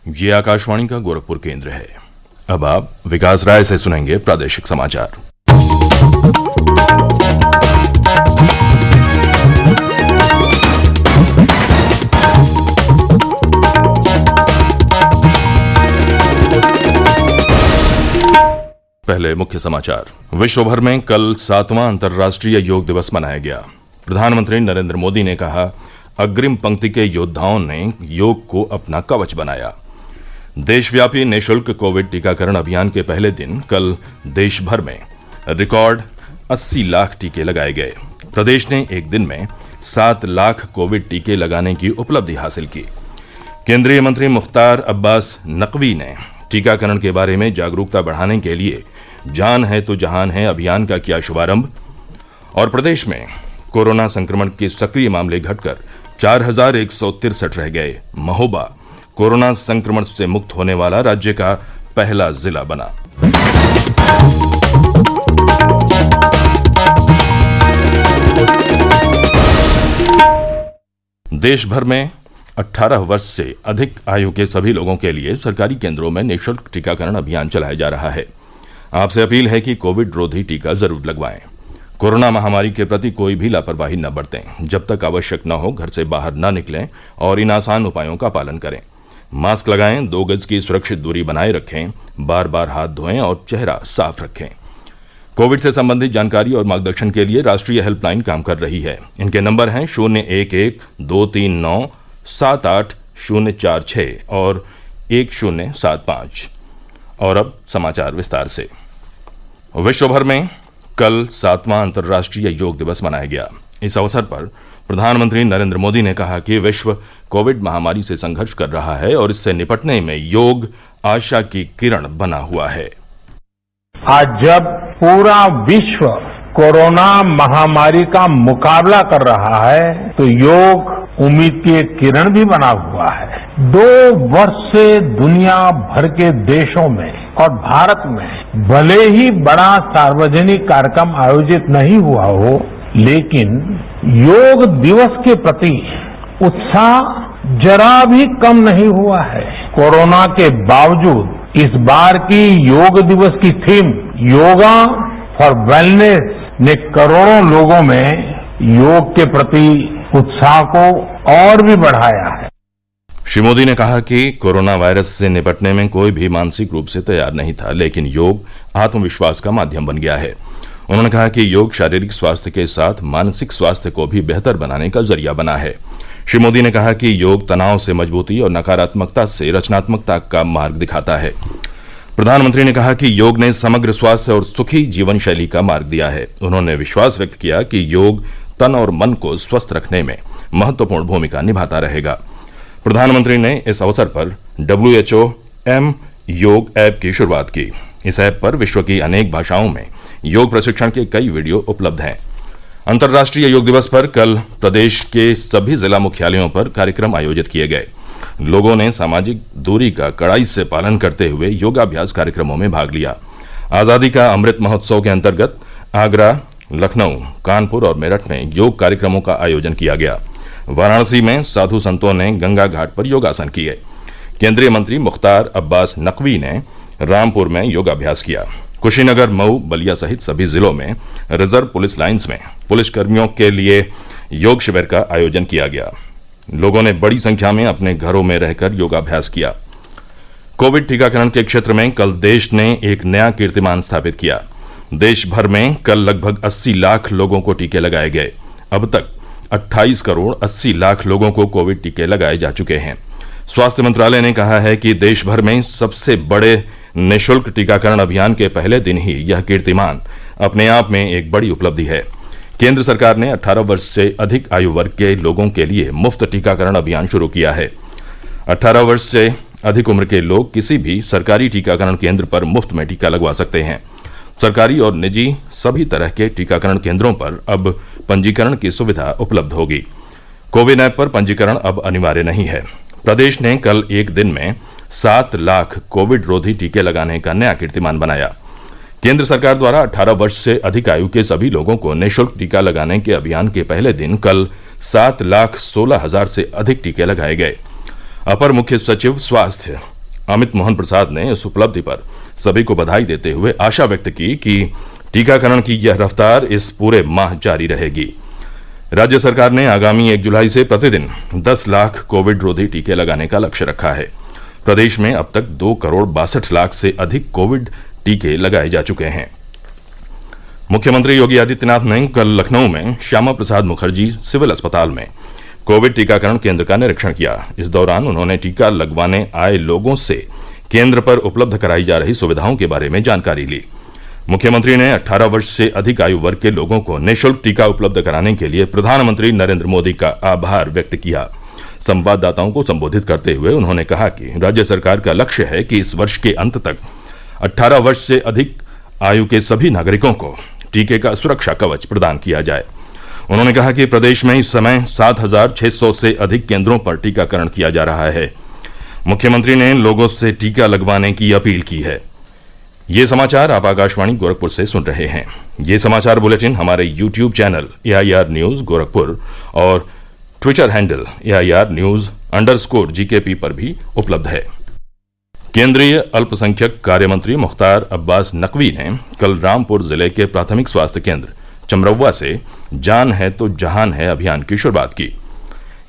ये आकाशवाणी का गोरखपुर केंद्र है। अब आप विकास राय से सुनेंगे प्रादेशिक समाचार। पहले मुख्य समाचार। विश्व भर में कल 7वां अंतर्राष्ट्रीय योग दिवस मनाया गया। प्रधानमंत्री नरेंद्र मोदी ने कहा, अग्रिम पंक्ति के योद्धाओं ने योग को अपना कवच बनाया। देशव्यापी निःशुल्क कोविड टीकाकरण अभियान के पहले दिन कल देश भर में रिकॉर्ड 80 लाख टीके लगाए गए। प्रदेश ने एक दिन में 7 लाख कोविड टीके लगाने की उपलब्धि हासिल की। केंद्रीय मंत्री मुख्तार अब्बास नकवी ने टीकाकरण के बारे में जागरूकता बढ़ाने के लिए जान है तो जहान है अभियान का किया शुभारंभ। और प्रदेश में कोरोना संक्रमण के सक्रिय मामले घटकर 4163 रह गए। महोबा कोरोना संक्रमण से मुक्त होने वाला राज्य का पहला जिला बना। देश भर में 18 वर्ष से अधिक आयु के सभी लोगों के लिए सरकारी केंद्रों में निःशुल्क टीकाकरण अभियान चलाया जा रहा है। आपसे अपील है कि कोविड रोधी टीका जरूर लगवाएं। कोरोना महामारी के प्रति कोई भी लापरवाही न बरतें। जब तक आवश्यक न हो घर से बाहर न निकलें और इन आसान उपायों का पालन करें। मास्क लगाएं, 2 गज की सुरक्षित दूरी बनाए रखें, बार बार हाथ धोएं और चेहरा साफ रखें। कोविड से संबंधित जानकारी और मार्गदर्शन के लिए राष्ट्रीय हेल्पलाइन काम कर रही है। इनके नंबर हैं 011-239-78046 और 1075। और अब समाचार विस्तार से। विश्व भर में कल 7वां अंतर्राष्ट्रीय योग दिवस मनाया गया। इस अवसर पर प्रधानमंत्री नरेंद्र मोदी ने कहा कि विश्व कोविड महामारी से संघर्ष कर रहा है और इससे निपटने में योग आशा की किरण बना हुआ है। आज जब पूरा विश्व कोरोना महामारी का मुकाबला कर रहा है तो योग उम्मीद की एक किरण भी बना हुआ है। 2 वर्ष से दुनिया भर के देशों में और भारत में भले ही बड़ा सार्वजनिक कार्यक्रम आयोजित नहीं हुआ हो, लेकिन योग दिवस के प्रति उत्साह जरा भी कम नहीं हुआ है। कोरोना के बावजूद इस बार की योग दिवस की थीम योगा फॉर वेलनेस ने करोड़ों लोगों में योग के प्रति उत्साह को और भी बढ़ाया है। श्री मोदी ने कहा कि कोरोना वायरस से निपटने में कोई भी मानसिक रूप से तैयार नहीं था, लेकिन योग आत्मविश्वास का माध्यम बन गया है। उन्होंने कहा कि योग शारीरिक स्वास्थ्य के साथ मानसिक स्वास्थ्य को भी बेहतर बनाने का जरिया बना है। श्री मोदी ने कहा कि योग तनाव से मजबूती और नकारात्मकता से रचनात्मकता का मार्ग दिखाता है। प्रधानमंत्री ने कहा कि योग ने समग्र स्वास्थ्य और सुखी जीवन शैली का मार्ग दिया है। उन्होंने विश्वास व्यक्त किया कि योग तन और मन को स्वस्थ रखने में महत्वपूर्ण भूमिका निभाता रहेगा। प्रधानमंत्री ने इस अवसर पर WHO M योग ऐप की शुरुआत की। इस ऐप पर विश्व की अनेक भाषाओं में योग प्रशिक्षण के कई वीडियो उपलब्ध हैं। अंतर्राष्ट्रीय योग दिवस पर कल प्रदेश के सभी जिला मुख्यालयों पर कार्यक्रम आयोजित किए गए। लोगों ने सामाजिक दूरी का कड़ाई से पालन करते हुए योगाभ्यास कार्यक्रमों में भाग लिया। आजादी का अमृत महोत्सव के अंतर्गत आगरा, लखनऊ, कानपुर और मेरठ में योग कार्यक्रमों का आयोजन किया गया। वाराणसी में साधु संतों ने गंगा घाट पर योगासन किए। केंद्रीय मंत्री मुख्तार अब्बास नकवी ने रामपुर में योगाभ्यास किया। कुशीनगर, मऊ, बलिया सहित सभी जिलों में रिजर्व पुलिस लाइन्स में पुलिसकर्मियों के लिए योग शिविर का आयोजन किया गया। लोगों ने बड़ी संख्या में अपने घरों में रहकर योगाभ्यास किया। कोविड टीकाकरण के क्षेत्र में कल देश ने एक नया कीर्तिमान स्थापित किया। देश भर में कल लगभग 80 लाख लोगों को टीके लगाए गए। अब तक 28 करोड़ 80 लाख लोगों को कोविड टीके लगाए जा चुके हैं। स्वास्थ्य मंत्रालय ने कहा है कि देश भर में सबसे बड़े निःशुल्क टीकाकरण अभियान के पहले दिन ही यह कीर्तिमान अपने आप में एक बड़ी उपलब्धि है। केंद्र सरकार ने 18 वर्ष से अधिक आयु वर्ग के लोगों के लिए मुफ्त टीकाकरण अभियान शुरू किया है। 18 वर्ष से अधिक उम्र के लोग किसी भी सरकारी टीकाकरण केंद्र पर मुफ्त में टीका लगवा सकते हैं। सरकारी और निजी सभी तरह के टीकाकरण केंद्रों पर अब पंजीकरण की सुविधा उपलब्ध होगी। कोविन ऐप पर पंजीकरण अब अनिवार्य नहीं है। प्रदेश ने कल एक दिन में 7 लाख कोविड रोधी टीके लगाने का नया कीर्तिमान बनाया। केंद्र सरकार द्वारा 18 वर्ष से अधिक आयु के सभी लोगों को निःशुल्क टीका लगाने के अभियान के पहले दिन कल 7,16,000 से अधिक टीके लगाए गए। अपर मुख्य सचिव स्वास्थ्य अमित मोहन प्रसाद ने इस उपलब्धि पर सभी को बधाई देते हुए आशा व्यक्त की कि टीकाकरण की यह रफ्तार इस पूरे माह जारी रहेगी। राज्य सरकार ने आगामी 1 जुलाई से प्रतिदिन 10 लाख कोविड रोधी टीके लगाने का लक्ष्य रखा है। प्रदेश में अब तक 2,62,00,000 से अधिक कोविड टीके लगाए जा चुके हैं। मुख्यमंत्री योगी आदित्यनाथ ने कल लखनऊ में श्यामा प्रसाद मुखर्जी सिविल अस्पताल में कोविड टीकाकरण केंद्र का निरीक्षण किया। इस दौरान उन्होंने टीका लगवाने आए लोगों से केंद्र पर उपलब्ध कराई जा रही सुविधाओं के बारे में जानकारी ली। मुख्यमंत्री ने 18 वर्ष से अधिक आयु वर्ग के लोगों को निःशुल्क टीका उपलब्ध कराने के लिए प्रधानमंत्री नरेंद्र मोदी का आभार व्यक्त किया। संवाददाताओं को संबोधित करते हुए उन्होंने कहा कि राज्य सरकार का लक्ष्य है कि इस वर्ष के अंत तक 18 वर्ष से अधिक आयु के सभी नागरिकों को टीके का सुरक्षा कवच प्रदान किया जाए। उन्होंने कहा कि प्रदेश में इस समय 7,600 से अधिक केंद्रों पर टीकाकरण किया जा रहा है। मुख्यमंत्री ने लोगों से टीका लगवाने की अपील की है। ये समाचार आप आकाशवाणी गोरखपुर से सुन रहे हैं। ये समाचार बुलेटिन हमारे YouTube channel AIR news Gorakhpur और ट्विटर हैंडल AIR_GKP पर भी उपलब्ध है। केंद्रीय अल्पसंख्यक कार्य मंत्री मुख्तार अब्बास नकवी ने कल रामपुर जिले के प्राथमिक स्वास्थ्य केंद्र चमरौवा से जान है तो जहान है अभियान की शुरुआत की।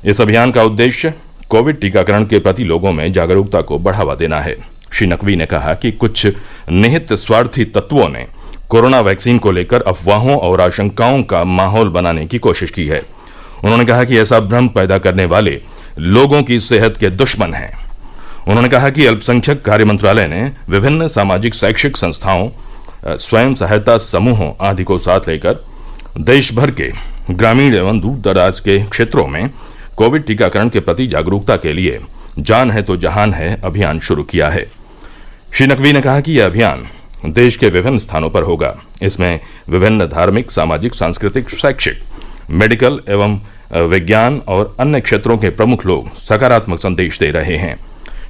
इस अभियान का उद्देश्य कोविड टीकाकरण के प्रति लोगों में जागरूकता को बढ़ावा देना है। श्री नकवी ने कहा कि कुछ निहित स्वार्थी तत्वों ने कोरोना वैक्सीन को लेकर अफवाहों और आशंकाओं का माहौल बनाने की कोशिश की है। उन्होंने कहा कि ऐसा भ्रम पैदा करने वाले लोगों की सेहत के दुश्मन हैं। उन्होंने कहा कि अल्पसंख्यक कार्य मंत्रालय ने विभिन्न सामाजिक शैक्षिक संस्थाओं, स्वयं सहायता समूहों आदि को साथ लेकर देश भर के ग्रामीण एवं दूर दराज के क्षेत्रों में कोविड टीकाकरण के प्रति जागरूकता के लिए जान है तो जहान है अभियान शुरू किया है। श्री नकवी ने कहा कि यह अभियान देश के विभिन्न स्थानों पर होगा। इसमें विभिन्न धार्मिक, सामाजिक, सांस्कृतिक, शैक्षिक, मेडिकल एवं विज्ञान और अन्य क्षेत्रों के प्रमुख लोग सकारात्मक संदेश दे रहे हैं।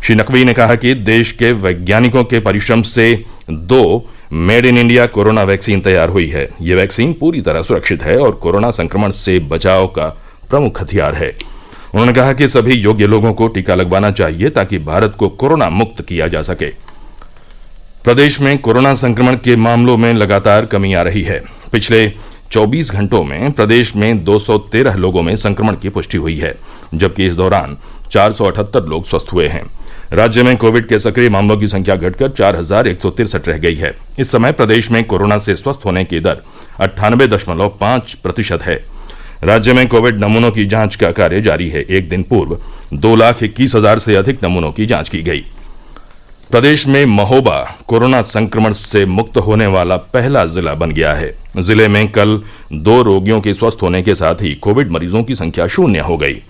श्री नकवी ने कहा कि देश के वैज्ञानिकों के परिश्रम से 2 made in India corona vaccine तैयार हुई है। ये वैक्सीन पूरी तरह सुरक्षित है और कोरोना संक्रमण से बचाव का प्रमुख हथियार है। उन्होंने कहा कि सभी योग्य लोगों को टीका लगवाना चाहिए ताकि भारत को कोरोना मुक्त किया जा सके। प्रदेश में कोरोना संक्रमण के मामलों में लगातार कमी आ रही है। पिछले 24 घंटों में प्रदेश में 213 लोगों में संक्रमण की पुष्टि हुई है, जबकि इस दौरान 478 लोग स्वस्थ हुए हैं। राज्य में कोविड के सक्रिय मामलों की संख्या घटकर 4,163 रह गई है। इस समय प्रदेश में कोरोना से स्वस्थ होने की दर 98.5% है। राज्य में कोविड नमूनों की जांच का कार्य जारी है। एक दिन पूर्व 2,21,000 से अधिक नमूनों की जांच की गई। प्रदेश में महोबा कोरोना संक्रमण से मुक्त होने वाला पहला जिला बन गया है। जिले में कल 2 रोगियों के स्वस्थ होने के साथ ही कोविड मरीजों की संख्या 0 हो गई।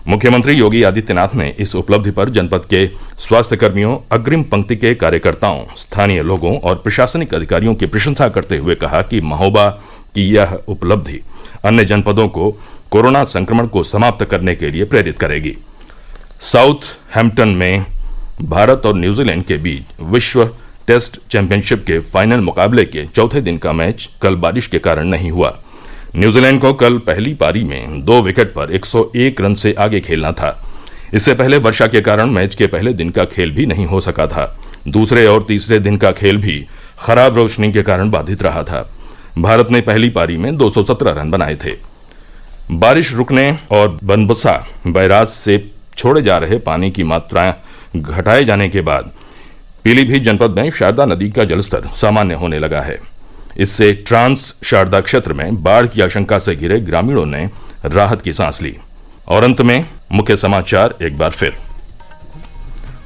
मुख्यमंत्री योगी आदित्यनाथ ने इस उपलब्धि पर जनपद के स्वास्थ्य कर्मियों, अग्रिम पंक्ति के कार्यकर्ताओं, स्थानीय लोगों और प्रशासनिक अधिकारियों की प्रशंसा करते हुए कहा कि महोबा की यह उपलब्धि अन्य जनपदों को कोरोना संक्रमण को समाप्त करने के लिए प्रेरित करेगी। साउथ हैम्पटन में भारत और न्यूजीलैंड के बीच विश्व टेस्ट चैंपियनशिप के फाइनल मुकाबले के चौथे दिन का मैच कल बारिश के कारण नहीं हुआ। न्यूजीलैंड को कल पहली पारी में 2 विकेट पर 101 रन से आगे खेलना था। इससे पहले वर्षा के कारण मैच के पहले दिन का खेल भी नहीं हो सका था। दूसरे और तीसरे दिन का खेल भी खराब रोशनी के कारण बाधित रहा था। भारत ने पहली पारी में 217 रन बनाए थे। बारिश रुकने और बनबसा बैराज से छोड़े जा रहे पानी की मात्रा घटाए जाने के बाद पीलीभीत जनपद में शारदा नदी का जलस्तर सामान्य होने लगा है। इससे ट्रांस शारदा क्षेत्र में बाढ़ की आशंका से घिरे ग्रामीणों ने राहत की सांस ली। और अंत में मुख्य समाचार एक बार फिर।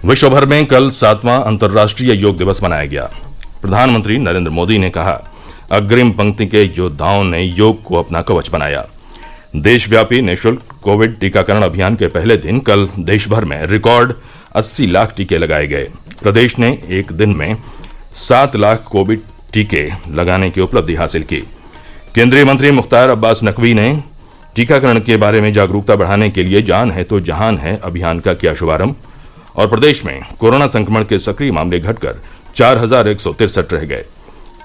विश्व भर में कल 7वां अंतर्राष्ट्रीय योग दिवस मनाया गया। प्रधानमंत्री नरेंद्र मोदी ने कहा, अग्रिम पंक्ति के योद्धाओं ने योग को अपना कवच बनाया। देशव्यापी निःशुल्क कोविड टीकाकरण अभियान के पहले दिन कल देश भर में रिकॉर्ड 80 लाख टीके लगाए गए। प्रदेश ने एक दिन में 7 लाख कोविड टीके लगाने की उपलब्धि हासिल की। केंद्रीय मंत्री मुख्तार अब्बास नकवी ने टीकाकरण के बारे में जागरूकता बढ़ाने के लिए जान है तो जहान है अभियान का किया शुभारंभ। और प्रदेश में कोरोना संक्रमण के सक्रिय मामले घटकर 4,163 रह गए।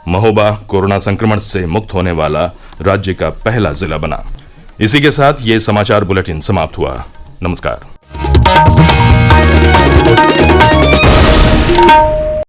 महोबा कोरोना संक्रमण से मुक्त होने वाला राज्य का पहला जिला बना। इसी के साथ ये समाचार बुलेटिन समाप्त हुआ। नमस्कार।